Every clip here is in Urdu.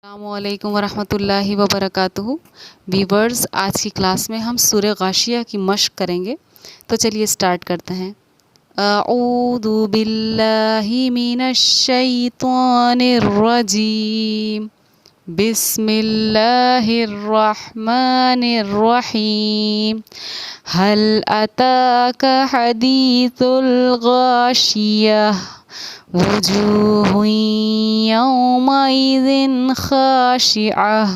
السلام علیکم ورحمۃ اللہ وبرکاتہ ویورز، آج کی کلاس میں ہم سورہ غاشیہ کی مشق کریں گے، تو چلیے سٹارٹ کرتے ہیں۔ اعوذ باللہ من الشیطان الرجیم، بسم اللہ الرحمن الرحیم۔ هل اتاک حدیث الغاشیہ، وجوہ یومئذ خاشعہ،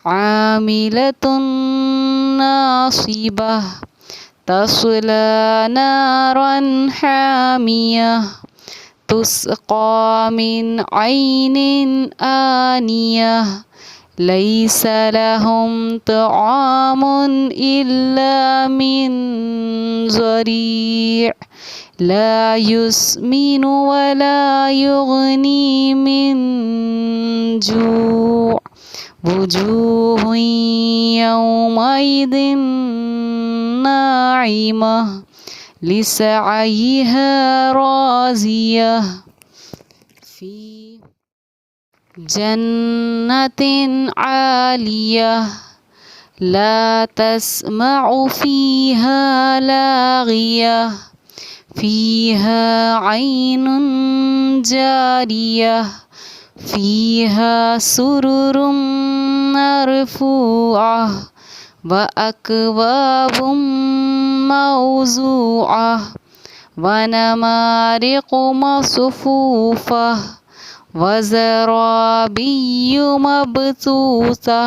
عاملۃ ناصبہ، تصلی نارا حامیہ، تسقی من عین آنیہ، لیس لہم طعام الا من ضریع، لا یسمن ولا یغنی من جوع، وجوہ یومئذ ناعمہ، لسعیہا راضیہ، فی جنۃ عالیہ، لا تسمع فیہا لاغیہ، فیہا عین جاریہ، فیہا سرر مرفوعہ، واکواب موضوعہ، ونمارق مصفوفہ، وزرابی مبثوثہ،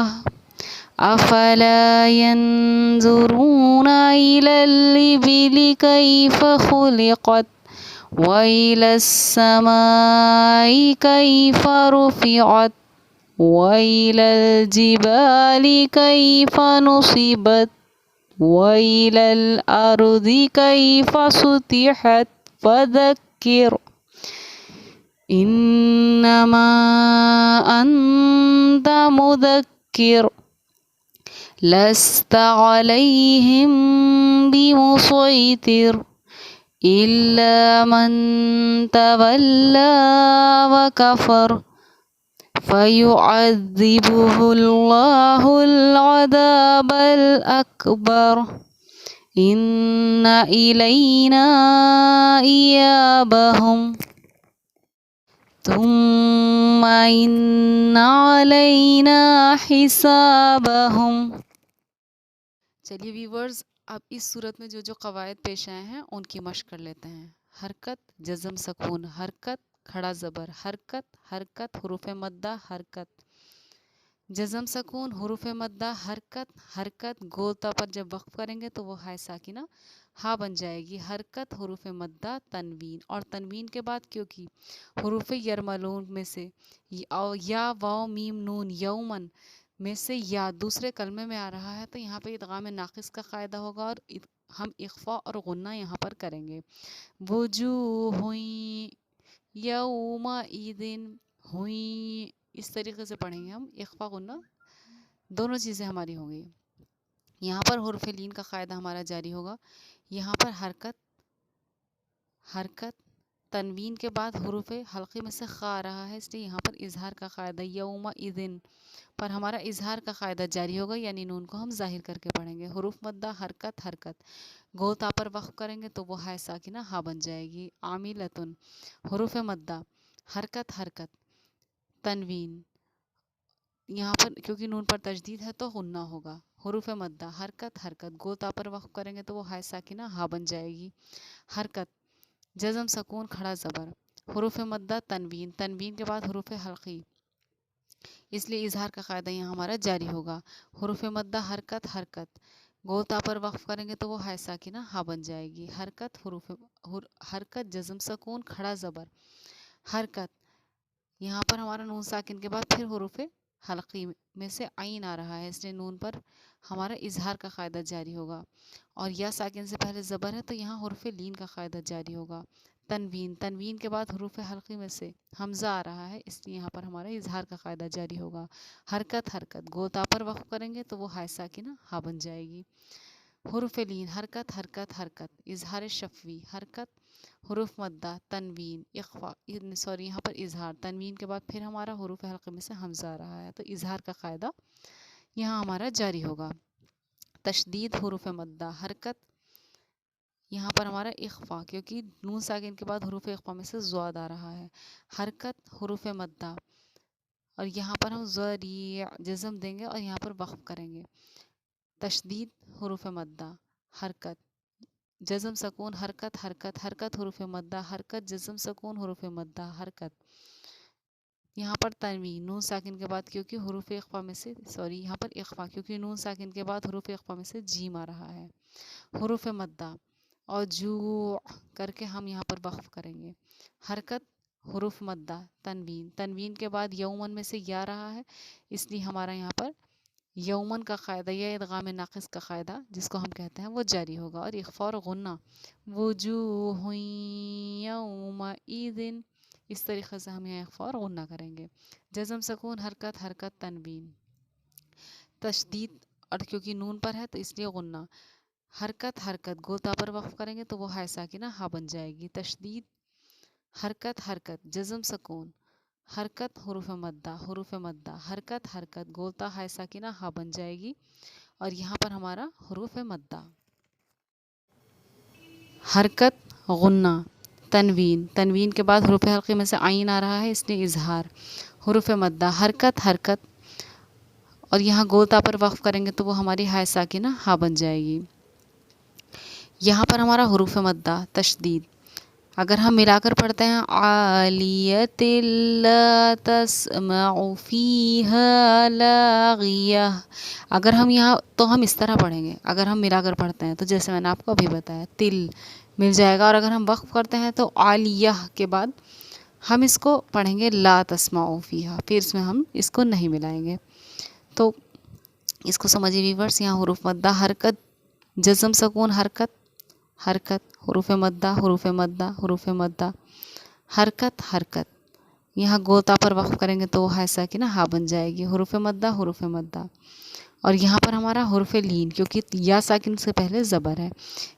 افلا ینظرون الی الابل کیف خلقت، وإلى السماء كيف رفعت، وإلى الجبال كيف نصبت، وإلى الأرض كيف سطحت، فذكر إنما أنت مذكر، لست عليهم بمسيطر، إلا من تولى وكفر، فيعذبه الله العذاب الأكبر، إن إلينا إيابهم، ثم إن علينا حسابهم۔ چلیے ویورز، اب اس صورت میں جو قواعد پیش آئے ہیں ان کی مشق کر لیتے ہیں۔ حرکت، جزم، سکون، حرکت، کھڑا زبر، حرکت، حرکت، حروف مدہ، حرکت، جزم، سکون، حروف مدہ، حرکت، حرکت، گولتا پر جب وقف کریں گے تو وہ ہائے ساکنہ ہا بن جائے گی، حرکت، حروف مدہ، تنوین، اور تنوین کے بعد کیونکہ حروف یرملون میں سے یا واو میم نون یومن میں سے یا دوسرے کلمے میں آ رہا ہے، تو یہاں پہ ادغام ناقص کا قاعدہ ہوگا اور ہم اخفا اور غنہ یہاں پر کریں گے۔ وجوہ یومئذ، ہوئیں، اس طریقے سے پڑھیں گے ہم، اخفا غنہ دونوں چیزیں ہماری ہوں گی۔ یہاں پر حرف لین کا قاعدہ ہمارا جاری ہوگا، یہاں پر حرکت، حرکت، تنوین کے بعد حروف حلقے میں سے خا آ رہا ہے، اس لیے یہاں پر اظہار کا قاعدہ یومئذ پر ہمارا اظہار کا قاعدہ جاری ہوگا، یعنی نون کو ہم ظاہر کر کے پڑھیں گے۔ حروف مدہ، حرکت، حرکت، گوتا پر وقف کریں گے تو وہ ہائے ساکنہ ہا بن جائے گی۔ عاملۃ، حروف مدہ، حرکت، حرکت، تنوین، یہاں پر کیونکہ نون پر تشدید ہے تو غنہ ہوگا۔ حروف مدہ، حرکت، حرکت، گوتا پر وقف کریں گے تو وہ ہائے ساکنہ ہا بن جائے گی۔ حرکت، جزم، سکون، کھڑا زبر، حروف مدہ، تنوین، تنوین کے بعد حروف حلقی، اس لیے اظہار کا قاعدہ یہاں ہمارا جاری ہوگا۔ حروف مدہ، حرکت، حرکت، گوتا پر وقف کریں گے تو وہ ہائے ساکنہ ہا بن جائے گی۔ حرکت، حرکت، جزم، سکون، کھڑا زبر، حرکت، یہاں پر ہمارا نون ساکن کے بعد پھر حروف حلقی میں سے عین آ رہا ہے، اس لیے نون پر ہمارا اظہار کا قاعدہ جاری ہوگا، اور یا ساکن سے پہلے زبر ہے تو یہاں حرف لین کا قاعدہ جاری ہوگا۔ تنوین، تنوین کے بعد حروف حلقی میں سے حمزہ آ رہا ہے، اس لیے یہاں پر ہمارا اظہار کا قاعدہ جاری ہوگا۔ حرکت، حرکت، گوتا پر وقف کریں گے تو وہ ہائے ساکنہ ہا بن جائے گی۔ حروف لین حرکت حرکت حرکت، اظہار شفوی حرکت، حروف مدہ تنوین اخفا، سوری یہاں پر اظہار، تنوین کے بعد پھر ہمارا حروف حلقے میں سے حمزہ آ رہا ہے تو اظہار کا قاعدہ یہاں ہمارا جاری ہوگا۔ تشدید حروف مدہ حرکت، یہاں پر ہمارا اخفا کیونکہ نون ساکن کے بعد حروف اخفا میں سے ضاد آ رہا ہے، حرکت حروف مدہ، اور یہاں پر ہم ذریع جزم دیں گے اور یہاں پر وقف کریں گے۔ تشدید حروف مدہ حرکت، جزم سکون حرکت حرکت حرکت حروف مدہ حرکت، جزم سکون حروف مدہ حرکت۔ یہاں پر تنوین نون ساکن کے بعد کیونکہ حروف اخفا میں سے یہاں پر اخفا کیونکہ نون ساکن کے بعد حروف اخفا میں سے جیم آ رہا ہے، حروف مدہ اور جو کر کے ہم یہاں پر وقف کریں گے۔ حرکت حروف مدہ تنوین، تنوین کے بعد یومن میں سے یا رہا ہے اس لیے ہمارا یہاں پر یومن کا قاعدہ یا ادغام ناقص کا قاعدہ جس کو ہم کہتے ہیں وہ جاری ہوگا، اور اخفا اور غنہ وجوہ یومئذ، اس طریقے سے ہم یہاں اخفا اور غنہ کریں گے۔ جزم سکون حرکت حرکت تنوین، تشدید اور کیونکہ نون پر ہے تو اس لیے غنہ، حرکت حرکت گوتا پر وقف کریں گے تو وہ ہائے ساکنہ ہا بن جائے گی۔ تشدید حرکت حرکت جزم سکون حرکت حروف مدہ حرکت حرکت گولتا ہائے ساکنہ ہا بن جائے گی، اور یہاں پر ہمارا حروف مدہ۔ حرکت غنہ تنوین، تنوین کے بعد حروف حلقی میں سے عین آ رہا ہے اس لیے اظہار، حروف مدہ حرکت حرکت، اور یہاں گولتا پر وقف کریں گے تو وہ ہماری ہائے ساکنہ ہا بن جائے گی۔ یہاں پر ہمارا حروف مدہ تشدید اگر ہم ملا کر پڑھتے ہیں عالیۃ لا تسمع فیہا لاغیہ، اگر ہم یہاں تو ہم اس طرح پڑھیں گے، اگر ہم ملا کر پڑھتے ہیں تو جیسے میں نے آپ کو ابھی بتایا تل مل جائے گا، اور اگر ہم وقف کرتے ہیں تو عالیہ کے بعد ہم اس کو پڑھیں گے لا تسمع فیہا، پھر اس میں ہم اس کو نہیں ملائیں گے۔ تو اس کو سمجھیے ویورس، یہاں حروف مدہ حرکت جزم سکون حرکت حرکت حروف مدہ حروف مدہ حروف مدہ حرکت حرکت، یہاں گوتا پر وقف کریں گے تو وہ ہائے ساکنہ ہا بن جائے گی، حروف مدہ، اور یہاں پر ہمارا حروف لین کیونکہ یا ساکن سے پہلے زبر ہے،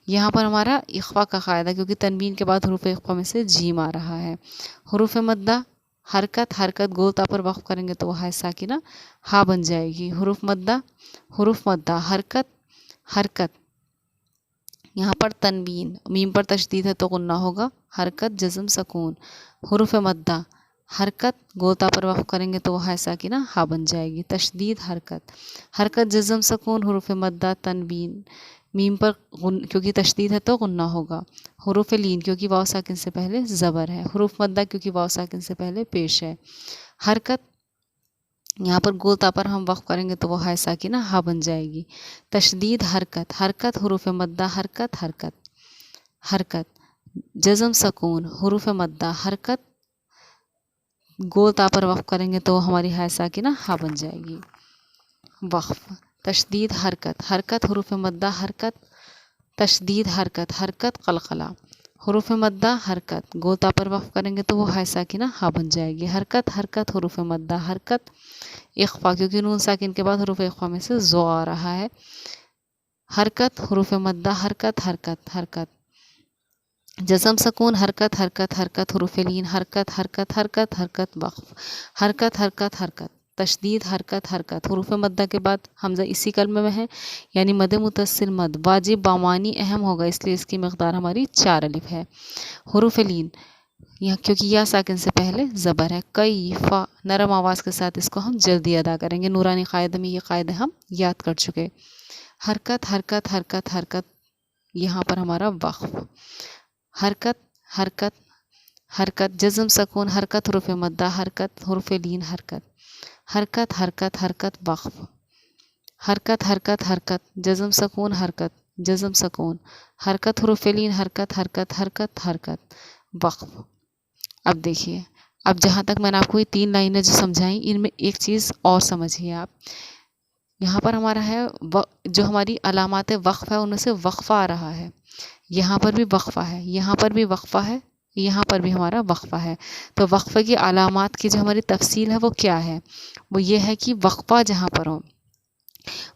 یہاں پر ہمارا اخفا کا قاعدہ کیونکہ تنوین کے بعد حروف اخفا میں سے جیم آ رہا ہے، حروف مدہ حرکت حرکت گوتا پر وقف کریں گے تو وہ ہائے ساکنہ ہا بن جائے گی، حروف مدہ حرکت حرکت، یہاں پر تنوین میم پر تشدید ہے تو غنہ ہوگا، حرکت جزم سکون، حروف مدہ حرکت گوتا پر وقف کریں گے تو وہ ہائے ساکنہ ہا بن جائے گی، تشدید حرکت حرکت جزم سکون حروف مدہ تنوین، میم پر کیونکہ تشدید ہے تو غنہ ہوگا، حروف لین کیونکہ واو ساکن سے پہلے زبر ہے، حروف مدہ کیونکہ واو ساکن سے پہلے پیش ہے، حرکت یہاں پر گوتا پر ہم وقف کریں گے تو وہ ہائے ساکنہ ہا بن جائے گی، تشدید حرکت حرکت حروف مدہ حرکت حرکت حرکت جزم سکون حروف مدہ حرکت گوتا پر وقف کریں گے تو ہماری ہائے ساکنہ ہا بن جائے گی، وقف تشدید حرکت حرکت حروف مدہ حرکت تشدید حرکت حرکت قلقلہ، حروف مدہ حرکت گوتا پر وقف کریں گے تو وہ ہائے ساکنہ ہا بن جائے گی، حرکت حرکت حروف مدہ حرکت اخفا کیونکہ نون ساکن کے بعد حروف اخفا میں سے زو آ رہا ہے، حرکت حروف مدہ حرکت حرکت حرکت جزم سکون حرکت حرکت حرکت حروف لین حرکت حرکت حرکت حرکت وقف حرکت حرکت حرکت تشدید حرکت حرکت، حروف مدہ کے بعد حمزہ اسی کلمے میں ہے یعنی مد متصل مد واجب بامانی اہم ہوگا اس لیے اس کی مقدار ہماری 4 الف ہے، حروف لین یہاں کیونکہ یا ساکن سے پہلے زبر ہے، کئی فا نرم آواز کے ساتھ اس کو ہم جلدی ادا کریں گے، نورانی قاعدہ میں یہ قاعدے ہم یاد کر چکے، حرکت حرکت حرکت حرکت، یہاں پر ہمارا وقف حرکت حرکت حرکت جزم سکون حرکت حروف مدہ حرکت حروف لین حرکت حرکت حرکت حرکت وقف حرکت حرکت حرکت جزم سکون حرکت جزم سکون حرکت حروف لین حرکت حرکت حرکت حرکت وقف۔ اب دیکھیے، اب جہاں تک میں نے آپ کو یہ 3 لائنیں جو سمجھائیں ان میں ایک چیز اور سمجھیے آپ، یہاں پر ہمارا ہے جو ہماری علامات وقف ہے ان میں سے وقفہ آ رہا ہے، یہاں پر بھی وقفہ ہے، یہاں پر بھی وقفہ ہے، یہاں پر بھی ہمارا وقفہ ہے، تو وقفے کی علامات کی جو ہماری تفصیل ہے وہ کیا ہے، وہ یہ ہے کہ وقفہ جہاں پر ہو